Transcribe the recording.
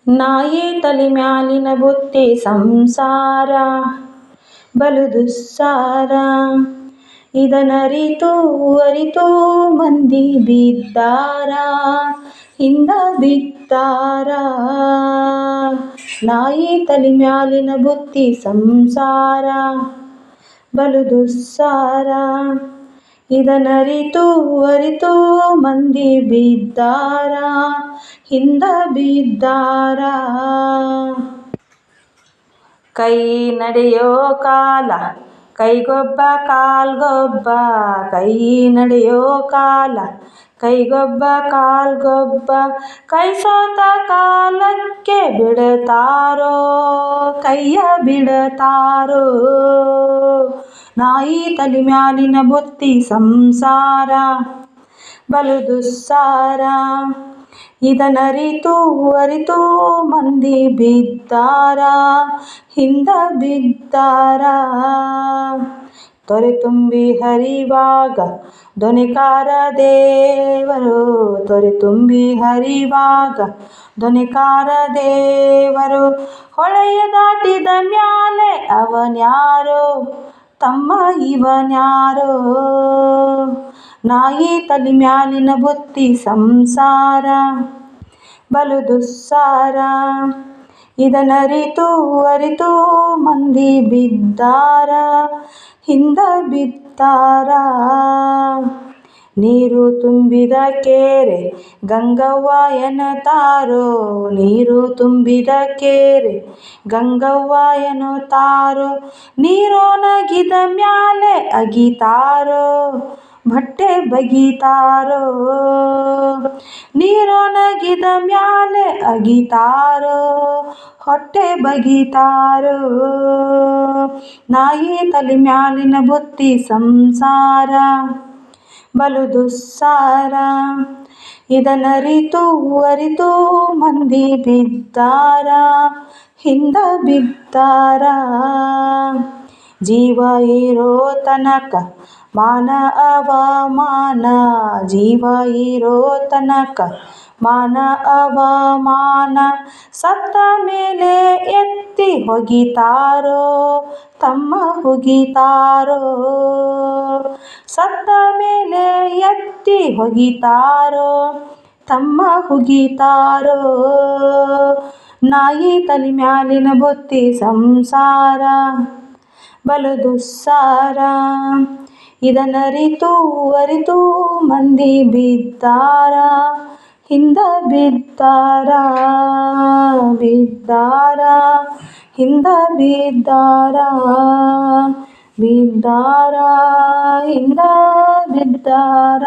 ನಾಯಿ ತಲಿ ಮ್ಯಾಲಿನ ಬುತ್ತಿ ಸಂಸಾರ ಬಲು ದುಸ್ಸಾರ. ಇದನರಿತು ಅರಿತು ಮಂದಿ ಬಿದ್ದಾರ, ಹಿಂದ ಬಿದ್ದಾರ. ನಾಯಿ ತಲಿ ಮ್ಯಾಲಿನ ಬುತ್ತಿ ಸಂಸಾರ ಬಲು ದುಸ್ಸಾರ. ಇದನರಿತು ಅರಿತು ಮಂದಿ ಬಿದ್ದಾರ, ಹಿಂದ ಬಿದ್ದಾರ. ಕೈ ನಡೆಯೋ ಕಾಲ ಕೈಗೊಬ್ಬ ಕಾಲ್ಗೊಬ್ಬ, ಕೈ ನಡೆಯೋ ಕಾಲ ಕೈಗೊಬ್ಬ ಕಾಲ್ಗೊಬ್ಬ. ಕೈ ಸೋತ ಕಾಲಕ್ಕೆ ಬಿಡತಾರೋ, ಕೈಯ ಬಿಡತಾರೋ. ನಾಯಿ ತಲಿ ಮ್ಯಾಲಿನ ಬುತ್ತಿ ಸಂಸಾರ ಬಲು ದುಸ್ಸಾರ. ಇದನರಿತು ಅರಿತು ಮಂದಿ ಬಿದ್ದಾರ, ಹಿಂದ ಬಿದ್ದಾರ. ತೊರೆ ತುಂಬಿ ಹರಿವಾಗ ದೊನೆಕಾರ ದೇವರು, ತೊರೆ ತುಂಬಿ ಹರಿವಾಗ ದೊನೆಕಾರ ದೇವರು. ಹೊಳೆಯ ದಾಟಿದ ಮ್ಯಾಲೆ ಅವನ್ಯಾರೋ, ತಮ್ಮ ಇವನ್ಯಾರೋ. ನಾಯಿ ತಲಿ ಮ್ಯಾಲಿನ ಬುತ್ತಿ ಸಂಸಾರ ಬಲು ದುಸ್ಸಾರ. ಇದನರಿತು ಅರಿತು ಮಂದಿ ಬಿದ್ದಾರ, ಹಿಂದ ಬಿದ್ದಾರ. ನೀರು ತುಂಬಿದ ಕೆರೆ ಗಂಗವ್ವ ಎನ್ನುತ್ತಾರೋ, ನೀರು ತುಂಬಿದ ಕೆರೆ ಗಂಗವ್ವ ಎನ್ನುತ್ತಾರೋ. ನೀರೊಣಗಿದ ಮ್ಯಾಲೆ ಅಗಿತಾರೋ, ಬಟ್ಟೆ ಬಗಿತಾರೋ. ನೀರೊಣಗಿದ ಮ್ಯಾಲೆ ಅಗಿತಾರೋ, ಹೊಟ್ಟೆ ಬಗಿತಾರೋ. ನಾಯಿ ತಲಿ ಮ್ಯಾಲಿನ ಬುತ್ತಿ ಸಂಸಾರ ಬಲು ದುಸ್ಸಾರ. ಇದನರಿತು ಅರಿತು ಮಂದಿ ಬಿದ್ದಾರ, ಹಿಂದ ಬಿದ್ದಾರ. ಜೀವ ಇರೋ ತನಕ ಮಾನ ಅವಮಾನ, ಜೀವ ಇರೋ ತನಕ ಮಾನ ಅವಮಾನ. ಸತ್ತ ಮೇಲೆ ಎತ್ತಿ ಹೊಗಿತಾರೋ, ತಮ್ಮ ಹುಗಿತಾರೋ. ಸತ್ತ ಮೇಲೆ ಎತ್ತಿ ಹೊಗಿತಾರೋ, ತಮ್ಮ ಹುಗಿತಾರೋ. ನಾಯಿ ತಲಿ ಮ್ಯಾಲಿನ ಬುತ್ತಿ ಸಂಸಾರ ಬಲು ದುಸ್ಸಾರ. ಇದನರಿತು ಅರಿತು ಮಂದಿ ಬಿದ್ದಾರ, ಹಿಂದ ಬಿದ್ದಾರ, ಬಿದ್ದಾರ. ಹಿಂದ ಬಿದ್ದಾರ, ಬಿದ್ದಾರ, ಹಿಂದ ಬಿದ್ದಾರ.